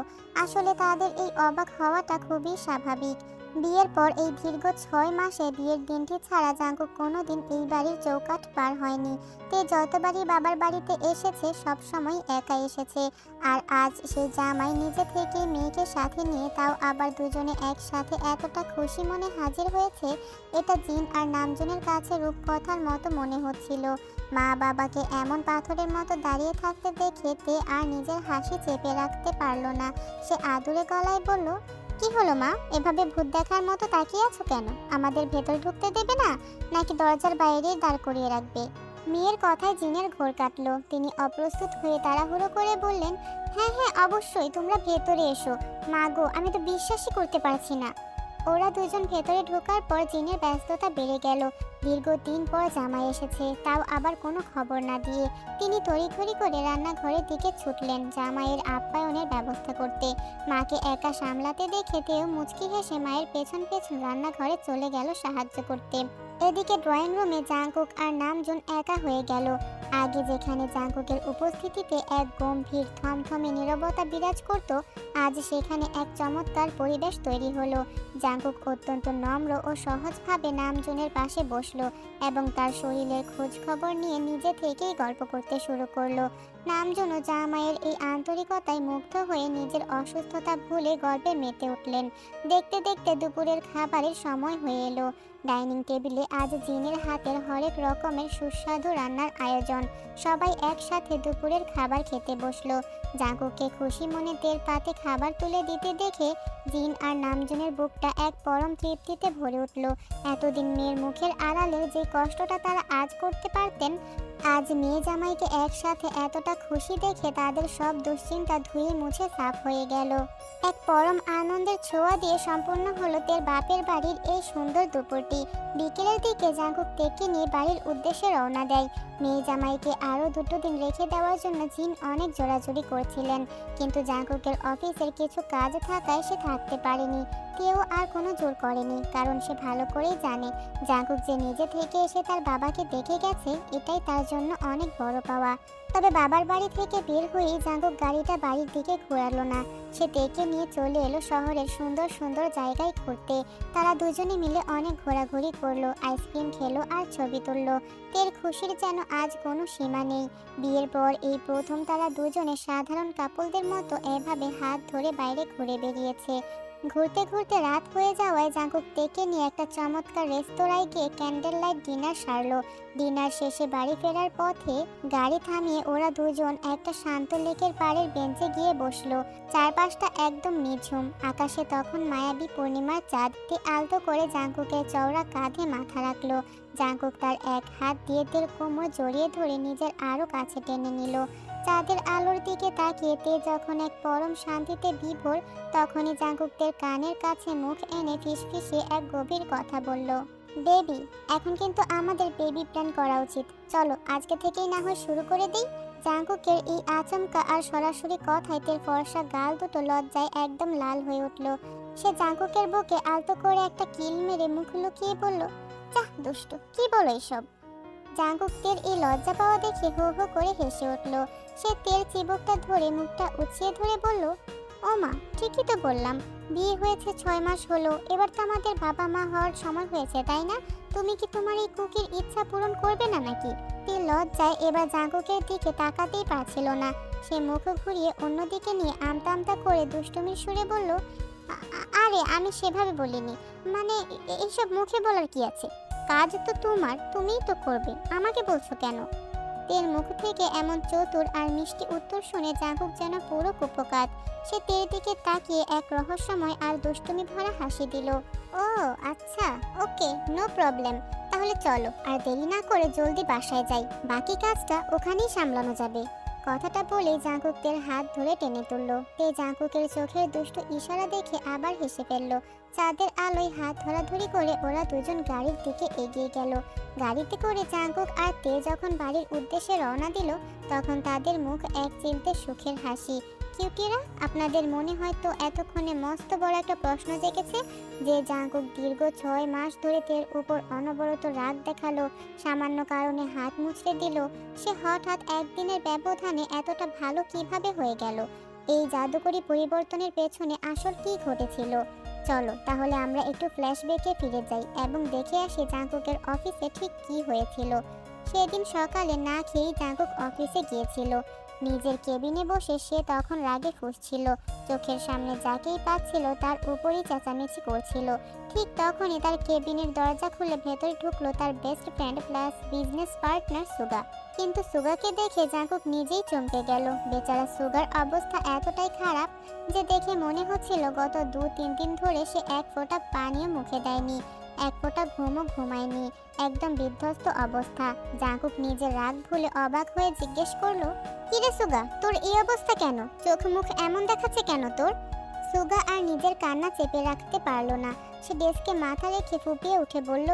আসলে তাদের এই অবাক হওয়াটা খুবই স্বাভাবিক। বিয়ের পর এই দীর্ঘ 6 মাসে বিয়ের দিনটি ছাড়া জাঙ্কুক কোনোদিন এই বাড়ির চৌকাঠ পার হয়নি। তে যতবারই বাবার বাড়িতে এসেছে সবসময় একা এসেছে। আর আজ সেই জামাই নিজে থেকে মেয়েকে সাথে নিয়ে, তাও আবার দুজনে একসাথে এতটা খুশি মনে হাজির হয়েছে, এটা জিন আর নামজনের কাছে রূপকথার মতো মনে হচ্ছিল। মা বাবাকে এমন পাথরের মতো দাঁড়িয়ে থাকতে দেখে তে আর নিজের হাসি চেপে রাখতে পারল না। সে আদুরে গলায় বলল, কি হলো মা, এভাবে ভূত দেখার মতো তাকিয়ে আছো কেন? আমাদের ভেতর ঢুকতে দেবে না, নাকি দরজার বাইরেই দাঁড় করিয়ে রাখবে? মেয়ের কথায় জিনের ঘোর কাটল। তিনি অপ্রস্তুত হয়ে তাড়াহুড়ো করে বললেন, হ্যাঁ হ্যাঁ অবশ্যই, তোমরা ভেতরে এসো। মা গো, আমি তো বিশ্বাসই করতে পারছি না। ওরা দুজন ভেতরে ঢোকার পর জিনের ব্যস্ততা বেড়ে গেল। দীর্ঘ দিন পর জামাই এসেছে, তাও আবার কোনো খবর না দিয়ে। তিনি তড়িঘড়ি করে রান্নাঘরের দিকে ছুটলেন জামাইয়ের আপ্যায়নের ব্যবস্থা করতে। মাকে একা সামলাতে দেখে তেও মুচকি হেসে মায়ের পেছন পেছন রান্নাঘরে চলে গেল সাহায্য করতে। এদিকে ড্রয়িং রুমে জাঙ্কুক আর নামজুন একা হয়ে গেল। আগে যেখানে জাঙ্কুকের উপস্থিতিতে এক গম্ভীর থমথমে নীরবতা বিরাজ করত, আজ সেখানে এক চমৎকার পরিবেশ তৈরি হলো। জাঙ্কুক অত্যন্ত নম্র ও সহজভাবে নামজুনের পাশে বসলো এবং তার শরীরের খোঁজ খবর নিয়ে নিজে থেকেই গল্প করতে শুরু করলো। নামজুন ও জামাইয়ের এই আন্তরিকতায় মুগ্ধ হয়ে নিজের অসুস্থতা ভুলে গল্পে মেতে উঠলেন। দেখতে দেখতে দুপুরের খাবারের সময় হয়ে এলো। ডাইনিং টেবিলে আজ জিনের হাতের হরেক রকমের সুস্বাদু রান্নার আয়োজন। সবাই একসাথে দুপুরের খাবার খেতে বসলো। জাঙ্কুককে খুশি মনে তের পাতে খাবার তুলে দিতে দেখে জিন আর নামজুনের বুকটা এক পরম তৃপ্তিতে ভরে উঠল। এতদিন মেয়ের মুখের আড়ালে যে কষ্টটা তারা আজ করতে পারতেন, আজ মেয়ে জামাইকে একসাথে এতটা খুশি দেখে তাদের সব দুশ্চিন্তা ধুয়ে মুছে সাফ হয়ে গেল। এক পরম আনন্দের ছোঁয়া দিয়ে সম্পূর্ণ হলো তের বাপের বাড়ির এই সুন্দর দুপুরটি। বিকেলের দিকে জাঙ্কুক তেকে নিয়ে বাড়ির উদ্দেশ্যে রওনা দেয়। মেয়ে জামাইকে আরও 2 দিন রেখে দেওয়ার জন্য জিন অনেক জোরাজুরি করছিলেন, কিন্তু জাঙ্কুকের অফিসের কিছু কাজ থাকায় সে থাকতে পারেনি। কেউ আর কোনো জোর করেনি, কারণ সে ভালো করেই জানে জাঙ্কুক যে নিজে থেকে এসে তার বাবাকে দেখে গেছে, এটাই তার জন্য অনেক বড় পাওয়া। তবে বাবার বাড়ি থেকে বের হয়েই জাঙ্কুক গাড়িটা বাড়ির দিকে ঘোরালো না। সে তেকে নিয়ে চলে এলো শহরের সুন্দর সুন্দর জায়গায় ঘুরতে। তারা দুজনে মিলে অনেক ঘোরাঘুরি করলো, আইসক্রিম খেলো আর ছবি তুললো। তের খুশির যেন আজ কোনো সীমা নেই। বিয়ের পর এই প্রথম তারা দুজনে সাধারণ কাপলদের মতো এভাবে হাত ধরে বাইরে ঘুরে বেরিয়েছে। ঘুরতে ঘুরতে রাত হয়ে যাওয়ায় জাঙ্কুক তেকে নিয়ে একটা চমৎকার রেস্তোরাঁয় গিয়ে ক্যান্ডেল লাইট ডিনার সারলো। ডিনার শেষে বাড়ি ফেরার পথে গাড়ি থামিয়ে ওরা দুজন একটা শান্ত লেকের পাড়ের বেঞ্চে গিয়ে বসলো। চারপাশটা একদম নিঝুম, আকাশে তখন মায়াবী পূর্ণিমার চাঁদ। তে আলতো করে জাঙ্কুকের চওড়া কাঁধে মাথা রাখলো। জাঙ্কুক তার এক হাত দিয়ে তের কোমর জড়িয়ে ধরে নিজের আরো কাছে টেনে নিল। চাঁদের আলোর দিকে তাকিয়ে তে যখন এক পরম শান্তিতে বিভোর, তখনই জাঙ্কুক তের কানের কাছে মুখ এনে ফিসফিসিয়ে এক গভীর কথা বলল, বেবি, এখন কিন্তু আমাদের বেবি প্ল্যান করা উচিত। চলো আজকে থেকেই না হয় শুরু করে দিই। জাঙ্কুকের এই আচমকা আর সরাসরি কথায় তের ফর্সা গাল দুটো লজ্জায় একদম লাল হয়ে উঠল। সে জাঙ্কুকের বুকে আলতো করে একটা কিল মেরে মুখ লুকিয়ে বলল, চাহ দুষ্টু, কি বলো এসব? জাঙ্কুক তের এই লজ্জা পাওয়া দেখে হো হো করে হেসে উঠল। সে তের চিবুকটা ধরে মুখটা উঁচিয়ে ধরে বলল, ও মা, ঠিকই তো বললাম, বিয়ে হয়েছে 6 মাস হলো, এবার তো আমাদের বাবা মা হওয়ার সময় হয়েছে, তাই না? তুমি কি তোমার এই কুকির ইচ্ছা পূরণ করবে না নাকি? তে লজ্জায় এবার জাঙ্কুকের দিকে তাকাতেই পারছিল না। সে মুখ ঘুরিয়ে অন্যদিকে নিয়ে আমতা আমতা করে দুষ্টুমির সুরে বলল, আরে আমি সেভাবে বলিনি, মানে এইসব মুখে বলার কি আছে? কাজ তো তোমার, তুমিই তো করবে, আমাকে বলছো কেন? তের মুখ থেকে এমন চতুর আর মিষ্টি উত্তর শুনে জাঙ্কুক যেন পুরো কুপকাত। সে তের দিকে তাকিয়ে এক রহস্যময় আর দুষ্টুমি ভরা হাসি দিল। ও আচ্ছা, ওকে, নো প্রবলেম। তাহলে চলো আর দেরি না করে জলদি বাসায় যাই, বাকি কাজটা ওখানেই সামলানো যাবে। কথাটা বলে জাঙ্কুক তের হাত ধরে টেনে তুলল। তে জাঙ্কুকের চোখের দুষ্ট ইশারা দেখে আবার হেসে ফেলল। চাঁদের আলোয় হাত ধরাধরি করে ওরা দুজন গাড়ির দিকে এগিয়ে গেল। গাড়িতে করে জাঙ্কুক আর তে যখন বাড়ির উদ্দেশ্যে রওনা দিল, তখন তাদের মুখ এক চিলতে সুখের হাসি। কিউটিরা, আপনাদের মনে হয়তো এতক্ষণে মস্ত বড় একটা প্রশ্ন জেগেছে যে জাঙ্কুক দীর্ঘ 6 মাস ধরে তের উপর অনবরত রাগ দেখালো, সামান্য কারণে হাত মুচড়ে দিল, সে হঠাৎ একদিনের ব্যবধানে এতটা ভালো কিভাবে হয়ে গেল? এই জাদুকরী পরিবর্তনের পেছনে আসল কী ঘটেছিল? চলো তাহলে আমরা একটু ফ্ল্যাশব্যাকে ফিরে যাই এবং দেখে আসি জাঙ্কুকের অফিসে ঠিক কী হয়েছিল। সেদিন সকালে না খেয়েই জাঙ্কুক অফিসে গিয়েছিল। নিজের কেবিনে বসে সে তখন রাগে ফুঁসছিল, চোখের সামনে যাকেই পাচ্ছিল তার উপরই চেঁচামেচি করছিল। ঠিক তখনই তার কেবিনের দরজা খুলে ভেতরে ঢুকলো তার best friend plus business partner Suga. কিন্তু সুগাকে দেখে জাঙ্কুক নিজেই চমকে গেল। বেচারা সুগার অবস্থা এতটাই খারাপ যে দেখে মনে হচ্ছিল গত 2-3 দিন ধরে সে এক ফোঁটা পানিও মুখে দেয়নি, এক ফোঁটা ঘুমও ঘুমায়নি, একদম বিধ্বস্ত অবস্থা। জাঙ্কুক নিজের রাগ ভুলে অবাক হয়ে জিজ্ঞেস করলো, কিরে সুগা, তোর এই অবস্থা কেন? চোখ মুখ এমন দেখাচ্ছে কেন তোর? সুগা আর নিজের কান্না চেপে রাখতে পারলো না। সে ডেস্কে মাথা রেখে ফুপিয়ে উঠে বলল,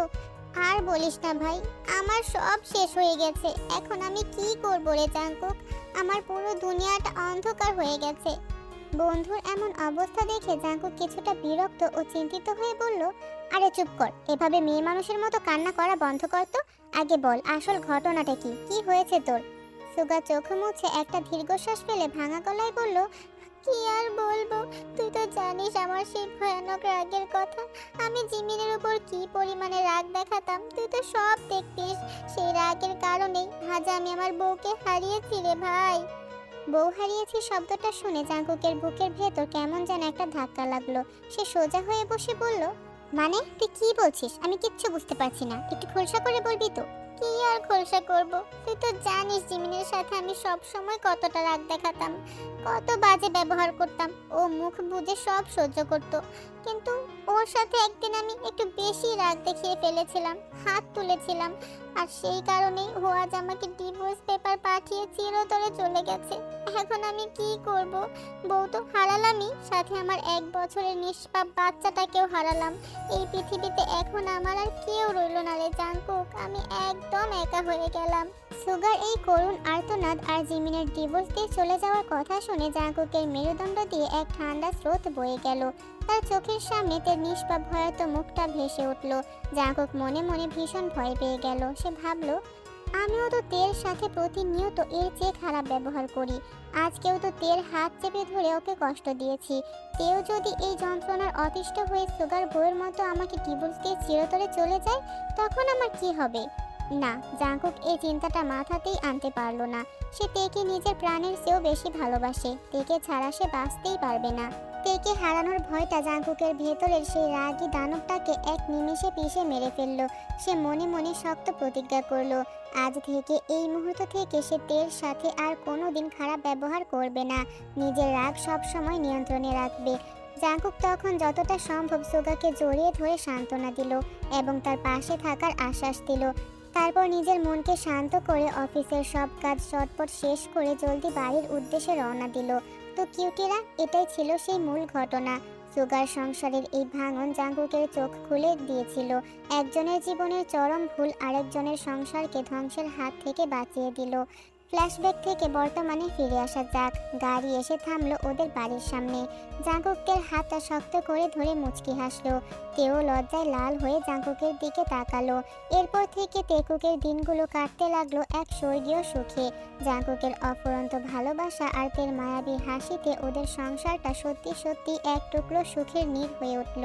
আর বলিস না ভাই, আমার সব শেষ হয়ে গেছে। এখন আমি কি করবো রে জাঙ্কুক? আমার পুরো দুনিয়াটা অন্ধকার হয়ে গেছে। বন্ধুর এমন অবস্থা দেখে জাঙ্কুক কিছুটা বিরক্ত ও চিন্তিত হয়ে বলল, আরে চুপ কর, এভাবে মেয়ে মানুষের মতো কান্না করা বন্ধ কর তো। আগে বল আসল ঘটনাটা কি, কি হয়েছে তোর? সুগা চোখ মুছে একটা দীর্ঘশ্বাস ফেলে ভাঙা গলায় বলল, কি আর বলবো, তুই তো জানিস আমার সেই ভয়ানক রাগের কথা। আমি জিমিনের উপর কি পরিমাণে রাগ দেখাতাম, তুই তো সব দেখতিস। সেই রাগের কারণেই আজ আমি আমার বউকে হারিয়েছি রে ভাই। বউ হারিয়েছি শব্দটা শুনে জাঙ্কুকের বুকের ভেতর কেমন যেন একটা ধাক্কা লাগলো। সে সোজা হয়ে বসে বলল, মানে তুই কি বলছিস? আমি কিচ্ছু বুঝতে পারছি না, একটু খোলসা করে বলবি তো? কি আর খোলসা করব, তুই তো জানিস জিমিনের সাথে আমি সব সময় কতটা রাগ দেখাতাম, কত বাজে ব্যবহার করতাম। ও মুখ বুজে সব সহ্য করত, কিন্তু ওর সাথে একদিন আমি একটু বেশি রাগ দেখিয়ে ফেলেছিলাম, হাত তুলেছিলাম। আর সেই কারণেই ও আজ আমাকে ডিভোর্স পেপার পাঠিয়ে চিরতরে চলে গেছে। এখন আমি কি করব? বউ তো হারালামই, সাথে আমার 1 বছরের নিষ্পাপ বাচ্চাটাকেও হারালাম। এই পৃথিবীতে এখন আমার আর কেউ রইল না রে জাঙ্কুক, আমি একদম একা হয়ে গেলাম। সুগার এই করুণ আর্তনাদ আর জিমিনের ডিভোর্স দিয়ে চলে যাওয়ার কথা শুনে জাঙ্কুকের মেরুদণ্ড দিয়ে এক ঠান্ডা স্রোত বয়ে গেল। তার চোখের সামনে তার নিষ্পাপ ভয়াত মুখটা ভেসে উঠল। জাঙ্কুক মনে মনে ভীষণ ভয় পেয়ে গেল। সে ভাবল, আমিও তো তের সাথে প্রতিনিয়ত এর চেয়ে খারাপ ব্যবহার করি। আজকেও তো তের হাত চেপে ধরে ওকে কষ্ট দিয়েছি। তেও যদি এই যন্ত্রণার অতিষ্ঠ হয়ে সুগার বউয়ের মতো আমাকে ডিভোর্স দিয়ে চিরতরে চলে যায়, তখন আমার কি হবে? না, জাঙ্কুক এই চিন্তাটা মাথাতেই আনতে পারলো না। সে তেকে নিজের প্রাণের চেয়েও বেশি ভালোবাসে। তেকে ছাড়া সে বাঁচতেই পারবে না। তেকে হারানোর ভয়টা জাঙ্কুকের ভেতরের সেই রাগী দানবটাকে এক নিমেষে পিষে মেরে ফেললো। সে মনে মনে শক্ত প্রতিজ্ঞা করলো, আজ থেকে এই মুহূর্ত থেকে সে তের সাথে আর কোনোদিন খারাপ ব্যবহার করবে না, নিজের রাগ সব সময় নিয়ন্ত্রণে রাখবে। জাঙ্কুক তখন যতটা সম্ভব সুগাকে জড়িয়ে ধরে সান্ত্বনা দিল এবং তার পাশে থাকার আশ্বাস দিল। তারপর নিজের মনকে শান্ত করে অফিসের সব কাজ চটপট শেষ করে জলদি বাড়ির উদ্দেশ্যে রওনা দিল। তো কিউটিরা, এটাই ছিল সেই মূল ঘটনা। সুগার সংসারের এই ভাঙন জাঙ্কুকের চোখ খুলে দিয়েছিল। একজনের জীবনের চরম ভুল আরেকজনের সংসারকে ধ্বংসের হাত থেকে বাঁচিয়ে দিল। ফ্ল্যাশব্যাক থেকে বর্তমানে ফিরে আসা যাক। গাড়ি এসে থামলো ওদের বাড়ির সামনে। জাঙ্কুকের হাতটা শক্ত করে ধরে মুচকি হাসলো। তেও লজ্জায় লাল হয়ে জাঙ্কুকের দিকে তাকালো। এরপর থেকে তেকুকের দিনগুলো কাটতে লাগলো এক স্বর্গীয় সুখে। জাঙ্কুকের অফুরন্ত ভালোবাসা আর তের মায়াবী হাসিতে ওদের সংসারটা সত্যি সত্যি এক টুকরো সুখের নীড় হয়ে উঠল।